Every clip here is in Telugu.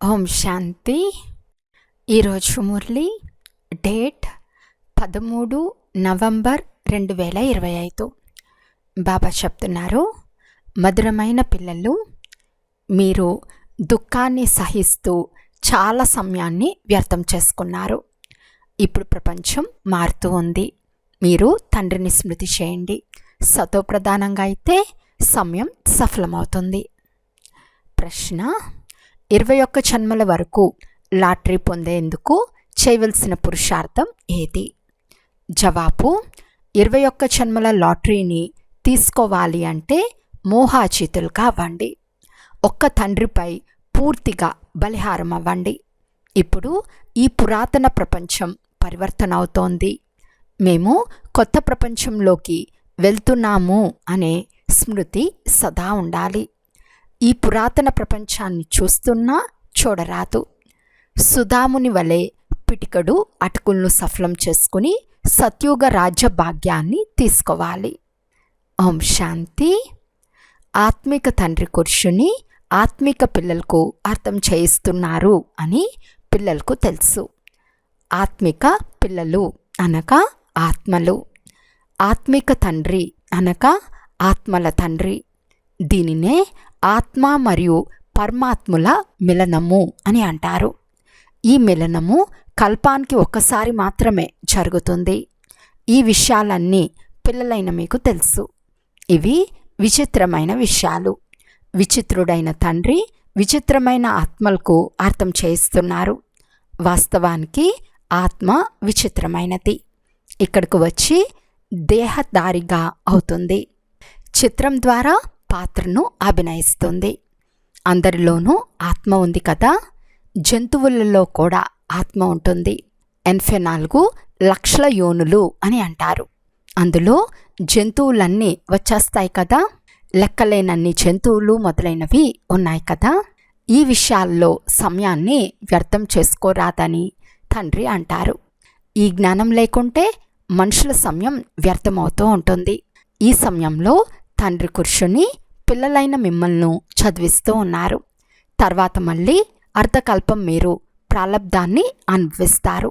ఓం శాంతి. ఈరోజు మురళి డేట్ 13 నవంబర్ 2025. బాబా చెప్తున్నారు, మధురమైన పిల్లలు, మీరు దుఃఖాన్ని సహిస్తూ చాలా సమయాన్ని వ్యర్థం చేసుకున్నారు. ఇప్పుడు ప్రపంచం మారుతూ ఉంది. మీరు తండ్రిని స్మృతి చేయండి. సతోప్రధానంగా అయితే సమయం సఫలమవుతుంది. ప్రశ్న: 21 జన్మల వరకు లాటరీ పొందేందుకు చేయవలసిన పురుషార్థం ఏది? జవాబు: 21 జన్మల లాటరీని తీసుకోవాలి అంటే మోహాచితులుగా అవ్వండి. ఒక్క తండ్రిపై పూర్తిగా బలిహారం అవ్వండి. ఇప్పుడు ఈ పురాతన ప్రపంచం పరివర్తన అవుతోంది. మేము కొత్త ప్రపంచంలోకి వెళ్తున్నాము అనే స్మృతి సదా ఉండాలి. ఈ పురాతన ప్రపంచాన్ని చూస్తున్నా చూడరాదు. సుధాముని వలె పిటికడు అటుకులను సఫలం చేసుకుని సత్యుగ రాజ్య భాగ్యాన్ని తీసుకోవాలి. ఓం శాంతి. ఆత్మిక తండ్రి కూర్చుని ఆత్మిక పిల్లలకు అర్థం చేయిస్తున్నారు అని పిల్లలకు తెలుసు. ఆత్మిక పిల్లలు అనగా ఆత్మలు, ఆత్మిక తండ్రి అనగా ఆత్మల తండ్రి. దీనినే ఆత్మ మరియు పరమాత్ముల మిలనము అని అంటారు. ఈ మిలనము కల్పానికి ఒక్కసారి మాత్రమే జరుగుతుంది. ఈ విషయాలన్నీ పిల్లలైన మీకు తెలుసు. ఇవి విచిత్రమైన విషయాలు. విచిత్రుడైన తండ్రి విచిత్రమైన ఆత్మలకు అర్థం చేయిస్తున్నారు. వాస్తవానికి ఆత్మ విచిత్రమైనది. ఇక్కడకు వచ్చి దేహదారిగా అవుతుంది. చిత్రం ద్వారా పాత్రను అభినయిస్తుంది. అందరిలోనూ ఆత్మ ఉంది కదా. జంతువులలో కూడా ఆత్మ ఉంటుంది. 84 లక్షల యోనులు అని అంటారు. అందులో జంతువులన్నీ వచ్చేస్తాయి కదా. లెక్కలేనన్ని జంతువులు మొదలైనవి ఉన్నాయి కదా. ఈ విషయాల్లో సమయాన్ని వ్యర్థం చేసుకోరాదని తండ్రి అంటారు. ఈ జ్ఞానం లేకుంటే మనుషుల సమయం వ్యర్థమవుతూ ఉంటుంది. ఈ సమయంలో తండ్రి కూర్చుని పిల్లలైన మిమ్మల్ని చదివిస్తూ ఉన్నారు. తర్వాత మళ్ళీ అర్ధకల్పం మీరు ప్రాలబ్ధాన్ని అనుభవిస్తారు.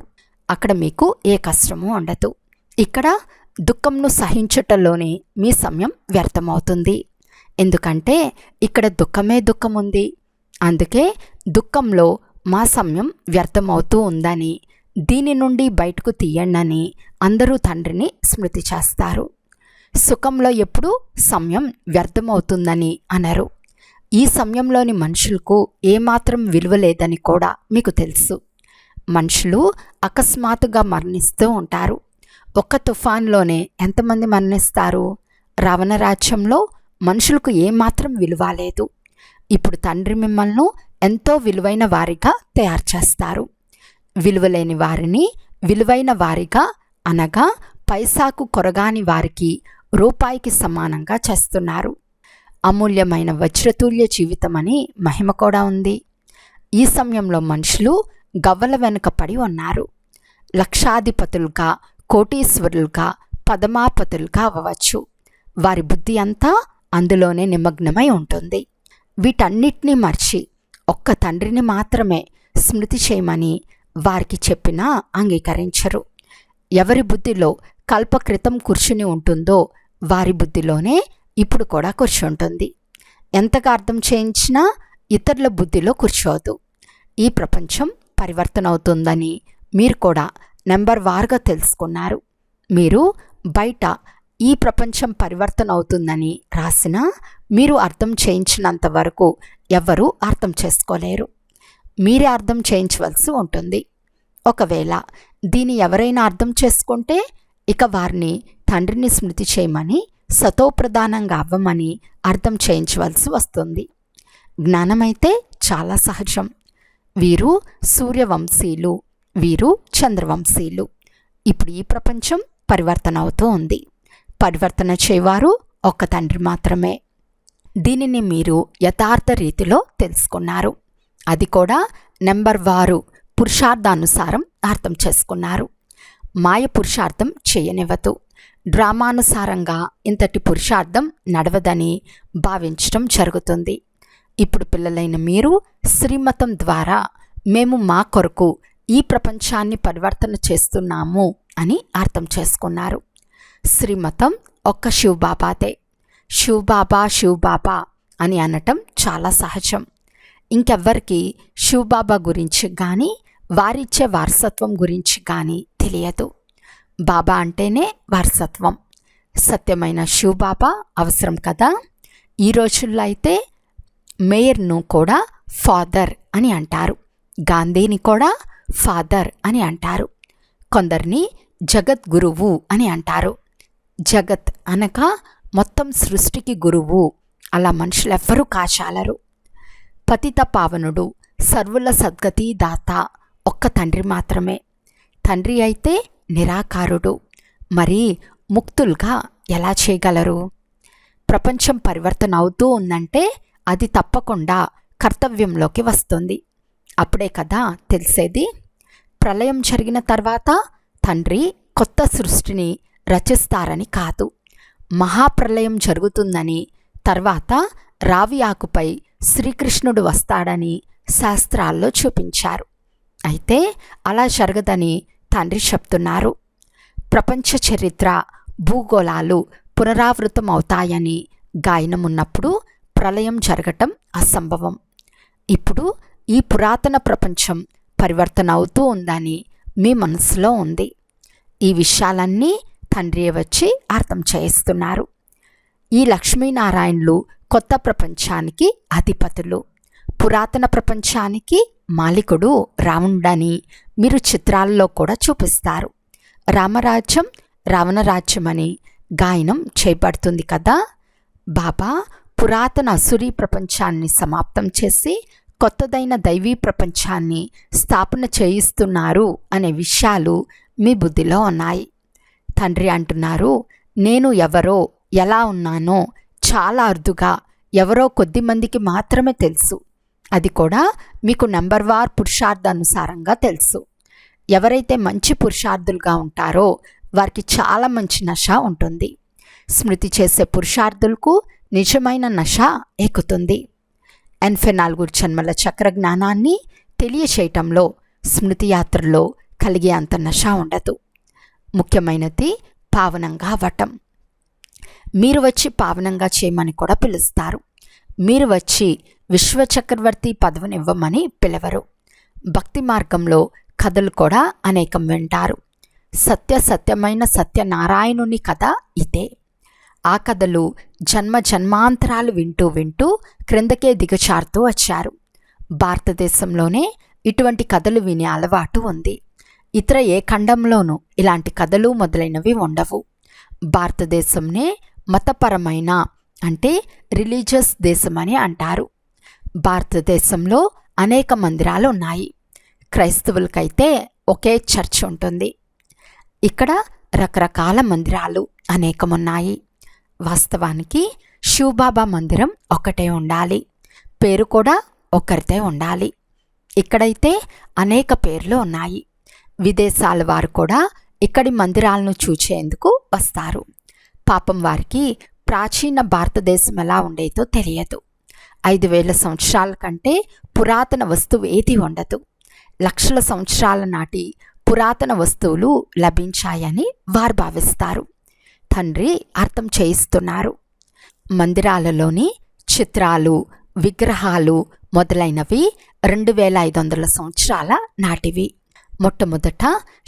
అక్కడ మీకు ఏ కష్టము ఉండదు. ఇక్కడ దుఃఖంను సహించుటలోనే మీ సమయం వ్యర్థమవుతుంది. ఎందుకంటే ఇక్కడ దుఃఖమే దుఃఖం ఉంది. అందుకే దుఃఖంలో మా సమయం వ్యర్థమవుతూ ఉందని, దీని నుండి బయటకు తీయండి అందరూ తండ్రిని స్మృతి చేస్తారు. సుఖంలో ఎప్పుడు సమయం వ్యర్థమవుతుందని అనరు. ఈ సమయంలోని మనుషులకు ఏమాత్రం విలువ లేదని కూడా మీకు తెలుసు. మనుషులు అకస్మాత్తుగా మరణిస్తూ ఉంటారు. ఒక్క తుఫాన్లోనే ఎంతమంది మరణిస్తారు? రావణ రాజ్యంలో మనుషులకు ఏమాత్రం విలువ లేదు. ఇప్పుడు తండ్రి మిమ్మల్ని ఎంతో విలువైన వారిగా తయారు చేస్తారు. విలువలేని వారిని విలువైన వారిగా అనగా పైసాకు కొరగాని వారికి రూపాయికి సమానంగా చేస్తున్నారు. అమూల్యమైన వజ్రతుల్య జీవితం అని మహిమ కూడా ఉంది. ఈ సమయంలో మనుషులు గవ్వల వెనుక పడి ఉన్నారు. లక్షాధిపతులుగా, కోటీశ్వరులుగా, పదమాపతులుగా అవ్వవచ్చు. వారి బుద్ధి అంతా అందులోనే నిమగ్నమై ఉంటుంది. వీటన్నిటినీ మర్చి ఒక్క తండ్రిని మాత్రమే స్మృతి చేయమని వారికి చెప్పినా అంగీకరించరు. ఎవరి బుద్ధిలో కల్పకృతం కూర్చుని ఉంటుందో వారి బుద్ధిలోనే ఇప్పుడు కూడా కూర్చుంటుంది. ఎంతగా అర్థం చేయించినా ఇతరుల బుద్ధిలో కూర్చోదు. ఈ ప్రపంచం పరివర్తన అవుతుందని మీరు కూడా నెంబర్ వారుగా తెలుసుకున్నారు. మీరు బయట ఈ ప్రపంచం పరివర్తన అవుతుందని రాసినా మీరు అర్థం చేయించినంత వరకు ఎవ్వరూ అర్థం చేసుకోలేరు. మీరే అర్థం చేయించవలసి ఉంటుంది. ఒకవేళ దీన్ని ఎవరైనా అర్థం చేసుకుంటే ఇక వారిని తండ్రిని స్మృతి చేయమని, సతోప్రధానంగా అవ్వమని అర్థం చేయించవలసి వస్తుంది. జ్ఞానమైతే చాలా సహజం. వీరు సూర్యవంశీయులు, వీరు చంద్రవంశీయులు. ఇప్పుడు ఈ ప్రపంచం పరివర్తన అవుతూ ఉంది. పరివర్తన చేయవారు ఒక్క తండ్రి మాత్రమే. దీనిని మీరు యథార్థ రీతిలో తెలుసుకున్నారు. అది కూడా నెంబర్ వారు పురుషార్థానుసారం అర్థం చేసుకున్నారు. మాయ పురుషార్థం చేయనివ్వదు. డ్రామానుసారంగా ఇంతటి పురుషార్థం నడవదని భావించటం జరుగుతుంది. ఇప్పుడు పిల్లలైన మీరు శ్రీమతం ద్వారా మేము మా కొరకు ఈ ప్రపంచాన్ని పరివర్తన చేస్తున్నాము అని అర్థం చేసుకున్నారు. శ్రీమతం ఒక్క శివబాబాదే. శివబాబా శివబాబా అని అనటం చాలా సహజం. ఇంకెవ్వరికి శివబాబా గురించి కానీ వారిచ్చే వారసత్వం గురించి కానీ తెలియదు. బాబా అంటేనే వారసత్వం. సత్యమైన శివబాబా అవసరం కదా. ఈ రోజుల్లో అయితే మేయర్ను కూడా ఫాదర్ అని అంటారు, గాంధీని కూడా ఫాదర్ అని అంటారు, కొందరిని జగద్గురువు అని అంటారు. జగత్ అనగా మొత్తం సృష్టికి గురువు. అలా మనుషులెవ్వరూ కాచాలరు. పతిత పావనుడు, సర్వుల సద్గతి దాత ఒక్క తండ్రి మాత్రమే. తండ్రి అయితే నిరాకారుడు. మరి ముక్తులుగా ఎలా చేయగలరు? ప్రపంచం పరివర్తన అవుతూ ఉందంటే అది తప్పకుండా కర్తవ్యంలోకి వస్తుంది. అప్పుడే కదా తెలిసేది. ప్రళయం జరిగిన తర్వాత తండ్రి కొత్త సృష్టిని రచిస్తారని కాదు, మహాప్రళయం జరుగుతుందని, తర్వాత రావి ఆకుపై శ్రీకృష్ణుడు వస్తాడని శాస్త్రాల్లో చూపించారు. అయితే అలా జరగదని తండ్రి చెప్తున్నారు. ప్రపంచ చరిత్ర, భూగోళాలు పునరావృతం అవుతాయని గాయనమున్నప్పుడు ప్రళయం జరగటం అసంభవం. ఇప్పుడు ఈ పురాతన ప్రపంచం పరివర్తన అవుతూ ఉందని మీ మనసులో ఉంది. ఈ విషయాలన్నీ తండ్రి వచ్చి అర్థం చేయిస్తున్నారు. ఈ లక్ష్మీనారాయణులు కొత్త ప్రపంచానికి అధిపతులు, పురాతన ప్రపంచానికి మాలికుడు రావణుడని మీరు చిత్రాల్లో కూడా చూపిస్తారు. రామరాజ్యం రావణరాజ్యం అని గాయనం చేయబడుతుంది కదా. బాబా పురాతన అసురీ ప్రపంచాన్ని సమాప్తం చేసి కొత్తదైన దైవీ ప్రపంచాన్ని స్థాపన చేయిస్తున్నారు అనే విషయాలు మీ బుద్ధిలో ఉన్నాయి. తండ్రి అంటున్నారు, నేను ఎవరో ఎలా ఉన్నానో చాలా అరుదుగా ఎవరో కొద్ది మందికి మాత్రమే తెలుసు. అది కూడా మీకు నెంబర్ వార్ పురుషార్థానుసారంగా తెలుసు. ఎవరైతే మంచి పురుషార్థులుగా ఉంటారో వారికి చాలా మంచి నష ఉంటుంది. స్మృతి చేసే పురుషార్థులకు నిజమైన నష ఎక్కుతుంది. 84 జన్మల చక్ర జ్ఞానాన్ని తెలియచేయటంలో స్మృతి యాత్రలో కలిగే అంత నష ఉండదు. ముఖ్యమైనది పావనంగా అవ్వటం. మీరు వచ్చి పావనంగా చేయమని కూడా పిలుస్తారు. మీరు వచ్చి విశ్వచక్రవర్తి పదవినివ్వమని పిలవరు. భక్తి మార్గంలో కథలు కూడా అనేకం వింటారు. సత్యమైన సత్యనారాయణుని కథ ఇదే. ఆ కథలు జన్మ జన్మాంతరాలు వింటూ వింటూ క్రిందకే దిగచారుతూ వచ్చారు. భారతదేశంలోనే ఇటువంటి కథలు వినే అలవాటు ఉంది. ఇతర ఏ ఖండంలోనూ ఇలాంటి కథలు మొదలైనవి ఉండవు. భారతదేశంనే మతపరమైన అంటే రిలీజియస్ దేశమని అంటారు. భారతదేశంలో అనేక మందిరాలు ఉన్నాయి. క్రైస్తవులకైతే ఒకే చర్చ్ ఉంటుంది. ఇక్కడ రకరకాల మందిరాలు అనేకమున్నాయి. వాస్తవానికి శివబాబా మందిరం ఒకటే ఉండాలి, పేరు కూడా ఒకరితే ఉండాలి. ఇక్కడైతే అనేక పేర్లు ఉన్నాయి. విదేశాల వారు కూడా ఇక్కడి మందిరాలను చూచేందుకు వస్తారు. పాపం వారికి ప్రాచీన భారతదేశం ఎలా ఉండేదో తెలియదు. 5000 సంవత్సరాల కంటే పురాతన వస్తువు ఏది ఉండదు. లక్షల సంవత్సరాల నాటి పురాతన వస్తువులు లభించాయని వారు భావిస్తారు. తండ్రి అర్థం చేయిస్తున్నారు. మందిరాలలోని చిత్రాలు, విగ్రహాలు మొదలైనవి 2500 సంవత్సరాల నాటివి. మొట్టమొదట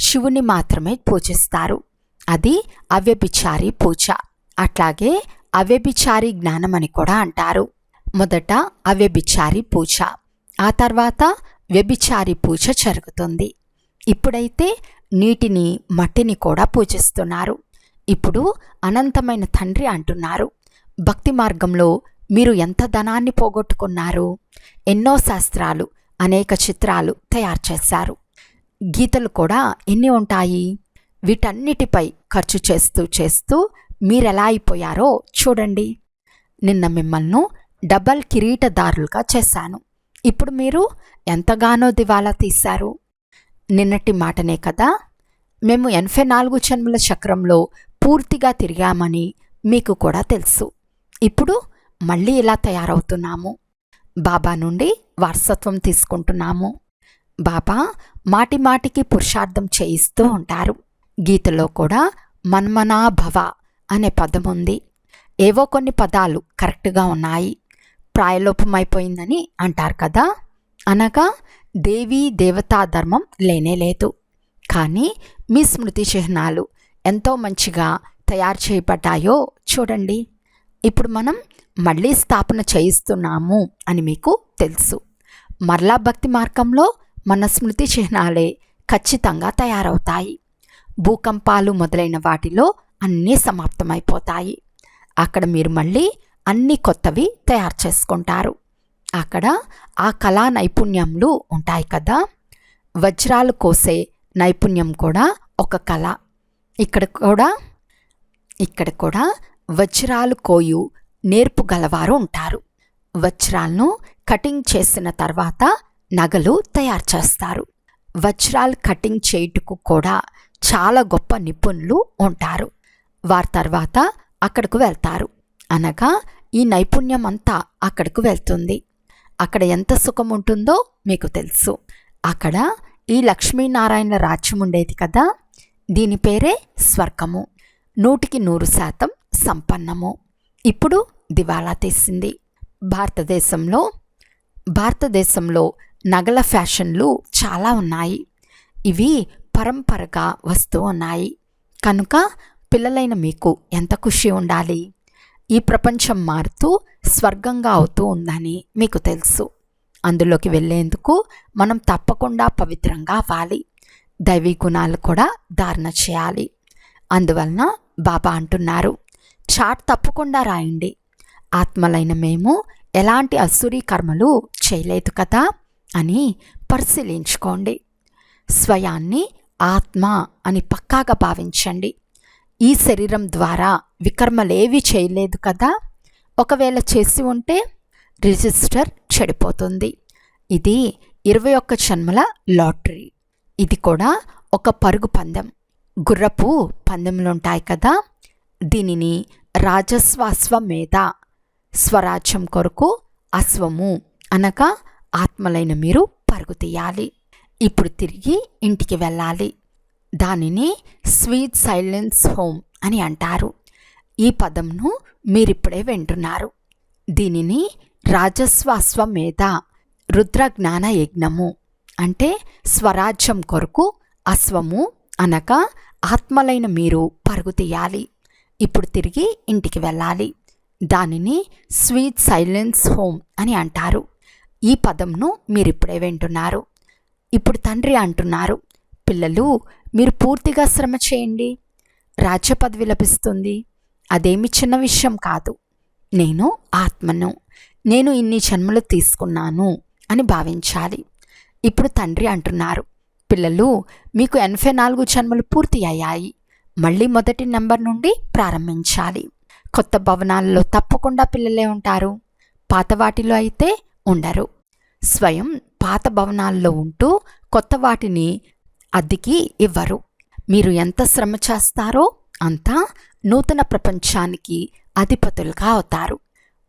శివుని మాత్రమే పూజిస్తారు. అది అవ్యభిచారి పూజ. అట్లాగే అవ్యభిచారి జ్ఞానం అని కూడా అంటారు. మొదట అవ్యభిచారి పూజ, ఆ తర్వాత వ్యభిచారి పూజ జరుగుతుంది. ఇప్పుడైతే నీటిని మట్టిని కూడా పూజిస్తున్నారు. ఇప్పుడు అనంతమైన తండ్రి అంటున్నారు, భక్తి మార్గంలో మీరు ఎంత ధనాన్ని పోగొట్టుకున్నారు. ఎన్నో శాస్త్రాలు, అనేక చిత్రాలు తయారు చేశారు. గీతలు కూడా ఎన్ని ఉంటాయి. వీటన్నిటిపై ఖర్చు చేస్తూ మీరెలా అయిపోయారో చూడండి. నిన్న మిమ్మల్ని డబల్ కిరీటదారులుగా చేశాను. ఇప్పుడు మీరు ఎంతగానో దివాలా తీశారు. నిన్నటి మాటనే కదా. మేము 84 జన్మల చక్రంలో పూర్తిగా తిరిగామని మీకు కూడా తెలుసు. ఇప్పుడు మళ్ళీ ఇలా తయారవుతున్నాము. బాబా నుండి వారసత్వం తీసుకుంటున్నాము. బాబా మాటి మాటికి పురుషార్థం చేయిస్తూ ఉంటారు. గీతలో కూడా మన్మనా భవ అనే పదం ఉంది. ఏవో కొన్ని పదాలు కరెక్ట్గా ఉన్నాయి, ప్రాయలోపమైపోయిందని అంటారు కదా. అనగా దేవీ దేవతా ధర్మం లేనేలేదు. కానీ మీ స్మృతి చిహ్నాలు ఎంతో మంచిగా తయారు చేయబడ్డాయో చూడండి. ఇప్పుడు మనం మళ్ళీ స్థాపన చేయిస్తున్నాము అని మీకు తెలుసు. మరలా భక్తి మార్గంలో మన స్మృతి చిహ్నాలే ఖచ్చితంగా తయారవుతాయి. భూకంపాలు మొదలైన వాటిలో అన్నీ సమాప్తమైపోతాయి. అక్కడ మీరు మళ్ళీ అన్ని కొత్తవి తయారు చేసుకుంటారు. అక్కడ ఆ కళా నైపుణ్యములు ఉంటాయి కదా. వజ్రాలు కోసే నైపుణ్యం కూడా ఒక కళ. ఇక్కడ కూడా వజ్రాలు కోయు నేర్పు గలవారు ఉంటారు. వజ్రాలను కటింగ్ చేసిన తర్వాత నగలు తయారు చేస్తారు. వజ్రాలు కటింగ్ చేయుటకు కూడా చాలా గొప్ప నిపుణులు ఉంటారు. వారి తర్వాత అక్కడకు వెళ్తారు. అనగా ఈ నైపుణ్యం అంతా అక్కడకు వెళ్తుంది. అక్కడ ఎంత సుఖం ఉంటుందో మీకు తెలుసు. అక్కడ ఈ లక్ష్మీనారాయణ రాజ్యం ఉండేది కదా. దీని పేరే స్వర్గము. 100% సంపన్నము. ఇప్పుడు దివాలా తీసింది. భారతదేశంలో నగల ఫ్యాషన్లు చాలా ఉన్నాయి. ఇవి పరంపరగా వస్తూ ఉన్నాయి. కనుక పిల్లలైన మీకు ఎంత ఖుషి ఉండాలి. ఈ ప్రపంచం మారుతూ స్వర్గంగా అవుతూ ఉందని మీకు తెలుసు. అందులోకి వెళ్ళేందుకు మనం తప్పకుండా పవిత్రంగా అవ్వాలి. దైవీ గుణాలు కూడా ధారణ చేయాలి. అందువలన బాబా అంటున్నారు, చాట్ తప్పకుండా రాయండి. ఆత్మలైన మేము ఎలాంటి అసురీ కర్మలు చేయలేదు కదా అని పరిశీలించుకోండి. స్వయాన్ని ఆత్మ అని పక్కాగా భావించండి. ఈ శరీరం ద్వారా వికర్మలేవి చేయలేదు కదా. ఒకవేళ చేసి ఉంటే రిజిస్టర్ చెడిపోతుంది. ఇది 21 జన్మల లాటరీ. ఇది కూడా ఒక పరుగు పందెం. గుర్రపు పందెములుంటాయి కదా. దీనిని రాజస్వాశ్వమేధ, స్వరాజ్యం కొరకు అశ్వము అనగా ఆత్మలైన మీరు పరుగు తీయాలి. ఇప్పుడు తిరిగి ఇంటికి వెళ్ళాలి. దానిని స్వీట్ సైలెన్స్ హోమ్ అని అంటారు. ఈ పదంను మీరిప్పుడే వింటున్నారు. దీనిని రాజస్వాశ్వమేధ రుద్ర జ్ఞాన యజ్ఞము అంటే స్వరాజ్యం కొరకు అశ్వము అనగా ఆత్మలైన మీరు పరుగు తీయాలి. ఇప్పుడు తిరిగి ఇంటికి వెళ్ళాలి. దానిని స్వీట్ సైలెన్స్ హోమ్ అని అంటారు. ఈ పదంను మీరిప్పుడే వింటున్నారు. ఇప్పుడు తండ్రి అంటున్నారు, పిల్లలు మీరు పూర్తిగా శ్రమ చేయండి, రాజ్య పదవి లభిస్తుంది. అదేమి చిన్న విషయం కాదు. నేను ఆత్మను, నేను ఇన్ని జన్మలు తీసుకున్నాను అని భావించాలి. ఇప్పుడు తండ్రి అంటున్నారు, పిల్లలు మీకు 84 జన్మలు పూర్తి అయ్యాయి. మళ్ళీ మొదటి నెంబర్ నుండి ప్రారంభించాలి. కొత్త భవనాల్లో తప్పకుండా పిల్లలే ఉంటారు. పాత వాటిలో అయితే ఉండరు. స్వయం పాత భవనాల్లో ఉంటూ కొత్త వాటిని అద్దెకి ఇవ్వరు. మీరు ఎంత శ్రమ చేస్తారో అంత నూతన ప్రపంచానికి అధిపతులుగా అవుతారు.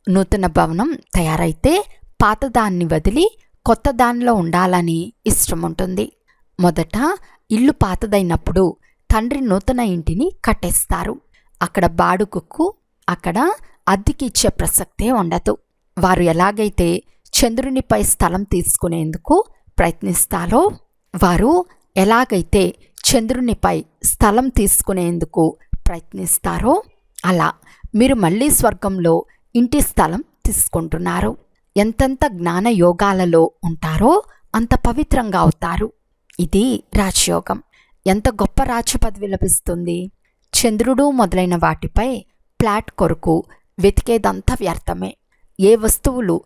నూతన భవనం తయారైతే పాతదాన్ని వదిలి కొత్త దానిలో ఉండాలని ఇష్టం ఉంటుంది. మొదట ఇల్లు పాతదైనప్పుడు తండ్రి నూతన ఇంటిని కట్టేస్తారు. అక్కడ బాడుగుకు, అక్కడ అద్దెకి ఇచ్చే ప్రసక్తే ఉండదు. వారు ఎలాగైతే చంద్రునిపై స్థలం తీసుకునేందుకు ప్రయత్నిస్తారో అలా మీరు మళ్ళీ స్వర్గంలో ఇంటి స్థలం తీసుకుంటున్నారు. ఎంతెంత జ్ఞాన యోగాలలో ఉంటారో అంత పవిత్రంగా అవుతారు. ఇది రాజయోగం. ఎంత గొప్ప రాజ్య పదవి లభిస్తుంది. చంద్రుడు మొదలైన వాటిపై ప్లాట్ కొరకు వెతికేదంతా వ్యర్థమే. ఏ వస్తువులు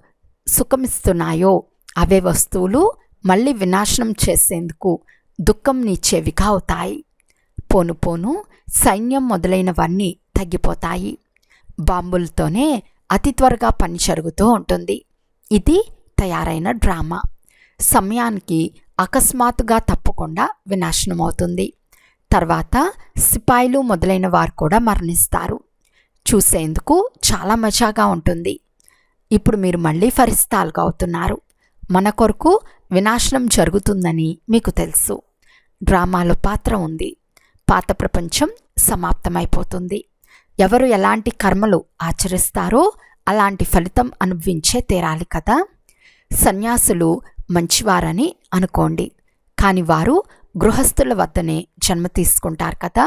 సుఖమిస్తున్నాయో అవే వస్తువులు మళ్ళీ వినాశనం చేసేందుకు దుఃఖంనిచ్చేవిగా అవుతాయి. పోను పోను సైన్యం మొదలైనవన్నీ తగ్గిపోతాయి. బాంబులతోనే అతి త్వరగా పని జరుగుతూ ఉంటుంది. ఇది తయారైన డ్రామా. సమయానికి అకస్మాత్తుగా తప్పకుండా వినాశనం అవుతుంది. తర్వాత సిపాయిలు మొదలైన వారు కూడా మరణిస్తారు. చూసేందుకు చాలా మజాగా ఉంటుంది. ఇప్పుడు మీరు మళ్ళీ ఫరిస్తాలుగా అవుతున్నారు. మన కొరకు వినాశనం జరుగుతుందని మీకు తెలుసు. డ్రామాలో పాత్ర ఉంది. పాత ప్రపంచం సమాప్తమైపోతుంది. ఎవరు ఎలాంటి కర్మలు ఆచరిస్తారో అలాంటి ఫలితం అనుభవించే తీరాలి కదా. సన్యాసులు మంచివారని అనుకోండి, కానీ వారు గృహస్థుల వద్దనే జన్మ తీసుకుంటారు కదా.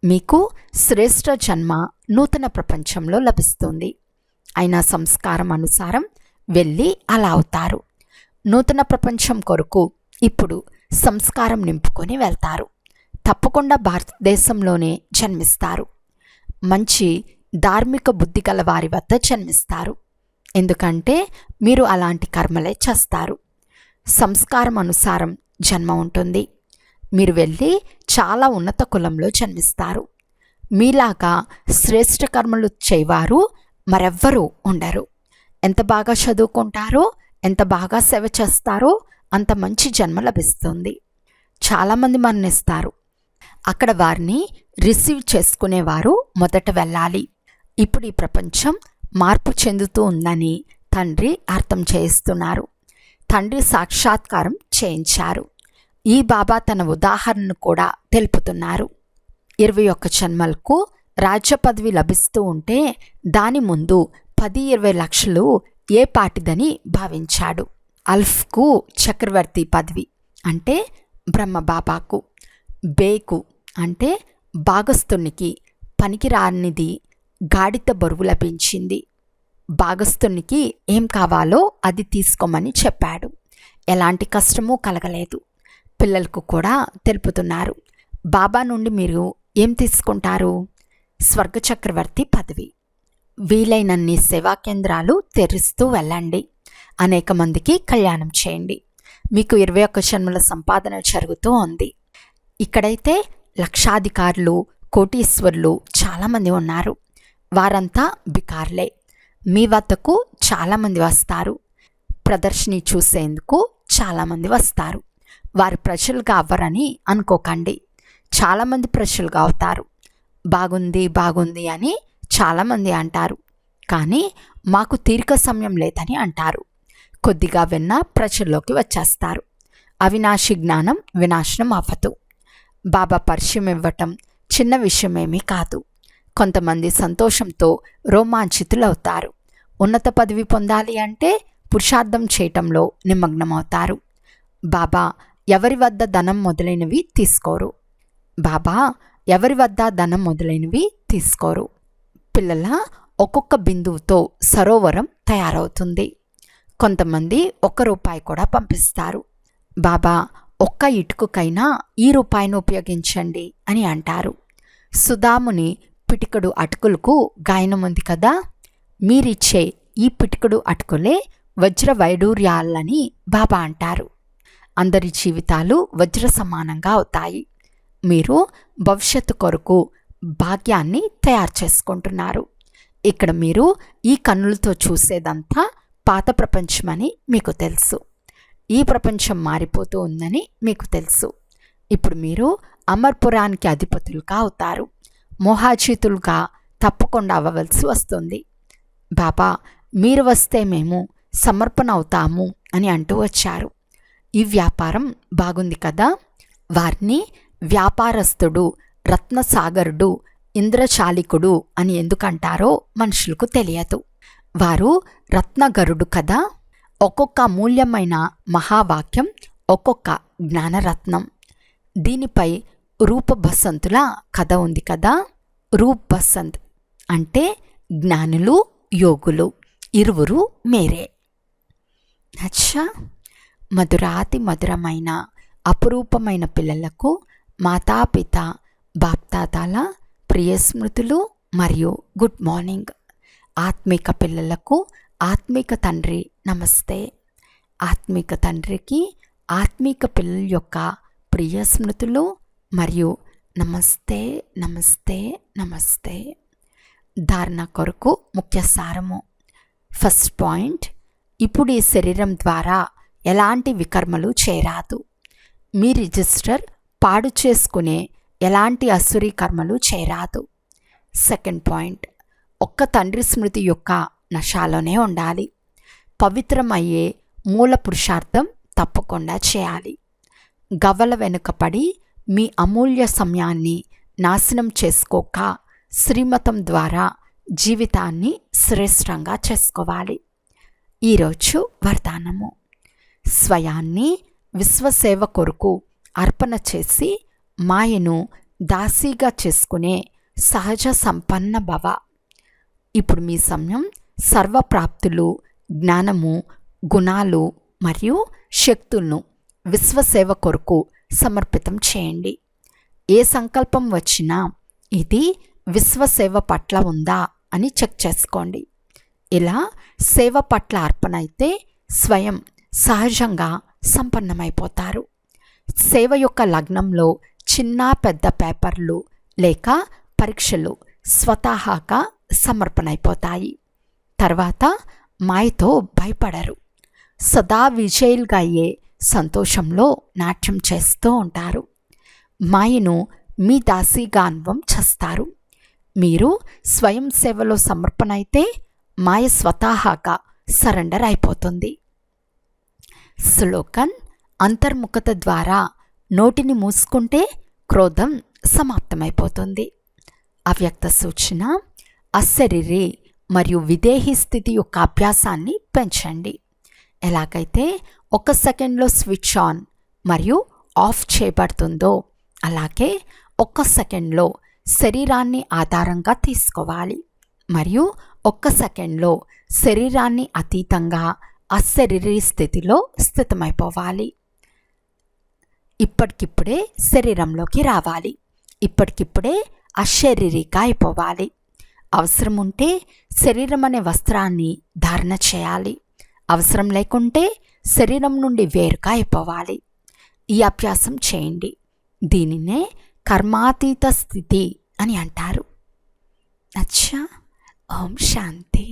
మీకు శ్రేష్ఠ జన్మ నూతన ప్రపంచంలో లభిస్తుంది. అయినా సంస్కారం అనుసారం వెళ్ళి అలా అవుతారు. నూతన ప్రపంచం కొరకు ఇప్పుడు సంస్కారం నింపుకొని వెళ్తారు. తప్పకుండా భారతదేశంలోనే జన్మిస్తారు. మంచి ధార్మిక బుద్ధి గల వారి వద్ద జన్మిస్తారు. ఎందుకంటే మీరు అలాంటి కర్మలే చేస్తారు. సంస్కారం అనుసారం జన్మ ఉంటుంది. మీరు వెళ్ళి చాలా ఉన్నత కులంలో జన్మిస్తారు. మీలాగా శ్రేష్ఠ కర్మలు చేయవారు మరెవ్వరూ ఉండరు. ఎంత బాగా చదువుకుంటారో, ఎంత బాగా సేవ చేస్తారో అంత మంచి జన్మ లభిస్తుంది. చాలామంది మరణిస్తారు. అక్కడ వారిని రిసీవ్ చేసుకునేవారు మొదట వెళ్ళాలి. ఇప్పుడు ఈ ప్రపంచం మార్పు చెందుతూ ఉందని తండ్రి అర్థం చేయిస్తున్నారు. తండ్రి సాక్షాత్కారం చేయించారు. ఈ బాబా తన ఉదాహరణను కూడా తెలుపుతున్నారు. 21 జన్మలకు రాజ్య పదవి లభిస్తూ ఉంటే దాని ముందు 10-20 లక్షలు ఏ పాటిదని భావించాడు. అల్ఫ్కు చక్రవర్తి పదవి అంటే బ్రహ్మబాబాకు, బేకు అంటే భాగస్థునికి పనికిరానిది గాడిత బరువు లభించింది. భాగస్థునికి ఏం కావాలో అది తీసుకోమని చెప్పాడు. ఎలాంటి కష్టమూ కలగలేదు. పిల్లలకు కూడా తెలుపుతున్నారు, బాబా నుండి మీరు ఏం తీసుకుంటారు? స్వర్గ చక్రవర్తి పదవి. వీలైనన్ని సేవా కేంద్రాలు తెరుస్తూ వెళ్ళండి. అనేక మందికి కళ్యాణం చేయండి. మీకు 21 జన్మల సంపాదన జరుగుతూ ఉంది. ఇక్కడైతే లక్షాధికారులు, కోటీశ్వరులు చాలామంది ఉన్నారు. వారంతా బికార్లే. మీ వద్దకు చాలామంది వస్తారు. ప్రదర్శని చూసేందుకు చాలామంది వస్తారు. వారు ప్రజలుగా అవ్వరని అనుకోకండి. చాలామంది ప్రజలుగా అవుతారు. బాగుంది బాగుంది అని చాలామంది అంటారు, కానీ మాకు తీరిక సమయం లేదని అంటారు. కొద్దిగా విన్నా ప్రజల్లోకి వచ్చేస్తారు. అవినాశి జ్ఞానం వినాశనం అవ్వదు. బాబా పరిచయం ఇవ్వటం చిన్న విషయమేమీ కాదు. కొంతమంది సంతోషంతో రోమాంచితులవుతారు. ఉన్నత పదవి పొందాలి అంటే పురుషార్థం చేయటంలో నిమగ్నమవుతారు. బాబా ఎవరి వద్ద ధనం మొదలైనవి తీసుకోరు. బాబా ఎవరి వద్ద ధనం మొదలైనవి తీసుకోరు. పిల్లల ఒక్కొక్క బిందువుతో సరోవరం తయారవుతుంది. కొంతమంది ₹1 కూడా పంపిస్తారు. బాబా ఒక్క ఇటుకకైనా ఈ రూపాయిని ఉపయోగించండి అని అంటారు. సుధాముని పిటికడు అటుకులకు గాయనముంది కదా. మీరిచ్చే ఈ పిటికడు అటుకులే వజ్ర వైడూర్యాలని బాబా అంటారు. అందరి జీవితాలు వజ్ర సమానంగా అవుతాయి. మీరు భవిష్యత్తు కొరకు భాగ్యాన్ని తయారు చేసుకుంటున్నారు. ఇక్కడ మీరు ఈ కన్నులతో చూసేదంతా పాత ప్రపంచమని మీకు తెలుసు. ఈ ప్రపంచం మారిపోతూ ఉందని మీకు తెలుసు. ఇప్పుడు మీరు అమర్పురానికి అధిపతులుగా అవుతారు. మోహాజీతులుగా తప్పకుండా అవ్వవలసి వస్తుంది. బాబా మీరు వస్తే మేము సమర్పణ అవుతాము అని అంటూ వచ్చారు. ఈ వ్యాపారం బాగుంది కదా. వారిని వ్యాపారస్తుడు, రత్నసాగరుడు, ఇంద్రచాలికుడు అని ఎందుకంటారో మనుషులకు తెలియదు. వారు రత్నగరుడు కదా. ఒక్కొక్క అమూల్యమైన మహావాక్యం ఒక్కొక్క జ్ఞానరత్నం. దీనిపై రూప బసంతుల కథ ఉంది కదా. రూప్ బసంత్ అంటే జ్ఞానులు, యోగులు ఇరువురు మేరే. అచ్చా, మధురాతి మధురమైన అపురూపమైన పిల్లలకు మాతాపిత బాప్దాదాల ప్రియ స్మృతులు మరియు గుడ్ మార్నింగ్. ఆత్మిక పిల్లలకు ఆత్మిక తండ్రి నమస్తే. ఆత్మిక తండ్రికి ఆత్మిక పిల్లల యొక్క ప్రియ స్మృతులు మరియు నమస్తే నమస్తే నమస్తే. ధారణ కొరకు ముఖ్య సారము. ఫస్ట్ పాయింట్, ఇప్పుడు ఈ శరీరం ద్వారా ఎలాంటి వికర్మలు చేయరాదు. మీ రిజిస్టర్ పాడు చేసుకునే ఎలాంటి అసురీ కర్మలు చేయరాదు. సెకండ్ పాయింట్, ఒక్క తండ్రి స్మృతి యొక్క నశాలోనే ఉండాలి. పవిత్రమయ్యే మూల పురుషార్థం తప్పకుండా చేయాలి. గవ్వల వెనుకపడి మీ అమూల్య సమయాన్ని నాశనం చేసుకోక శ్రీమతం ద్వారా జీవితాన్ని శ్రేష్టంగా చేసుకోవాలి. ఈరోజు వరదానము: స్వయాన్ని విశ్వసేవ కొరకు అర్పణ చేసి మాయను దాసీగా చేసుకునే సహజ సంపన్న భవ. ఇప్పుడు మీ సమయం సర్వప్రాప్తులు, జ్ఞానము, గుణాలు మరియు శక్తులను విశ్వసేవ కొరకు సమర్పితం చేయండి. ఏ సంకల్పం వచ్చినా ఇది విశ్వసేవ పట్ల ఉందా అని చెక్ చేసుకోండి. ఇలా సేవ పట్ల అర్పణ అయితే స్వయం సహజంగా సంపన్నమైపోతారు. సేవ యొక్క లగ్నంలో చిన్న పెద్ద పేపర్లు లేక పరీక్షలు స్వతహాగా సమర్పణైపోతాయి. తర్వాత మాయతో భయపడరు. సదా విజయులుగా అయ్యే సంతోషంలో నాట్యం చేస్తూ ఉంటారు. మాయను మీ దాసీగా అనుభవం చేస్తారు. మీరు స్వయం సేవలో సమర్పణ అయితే మాయ స్వతహాగా సరెండర్ అయిపోతుంది. శ్లోకన్: అంతర్ముఖత ద్వారా నోటిని మూసుకుంటే క్రోధం సమాప్తమైపోతుంది. అవ్యక్త సూచన: అశరీరి మరియు విదేహీ స్థితి యొక్క అభ్యాసాన్ని పెంచండి. ఎలాగైతే 1 సెకండ్లో స్విచ్ ఆన్ మరియు ఆఫ్ చేయబడుతుందో అలాగే 1 సెకండ్లో శరీరాన్ని ఆధారంగా తీసుకోవాలి మరియు 1 సెకండ్లో శరీరాన్ని అతీతంగా అశరీరీ స్థితిలో స్థితమైపోవాలి. ఇప్పటికిప్పుడే శరీరంలోకి రావాలి. ఇప్పటికిప్పుడే అశరీరిగా అయిపోవాలి. అవసరం ఉంటే శరీరం అనే వస్త్రాన్ని ధారణ చేయాలి. అవసరం లేకుంటే శరీరం నుండి వేరుగా అయిపోవాలి. ఈ అభ్యాసం చేయండి. దీనినే కర్మాతీత స్థితి అని అంటారు. అచ్చా. ఓం శాంతి.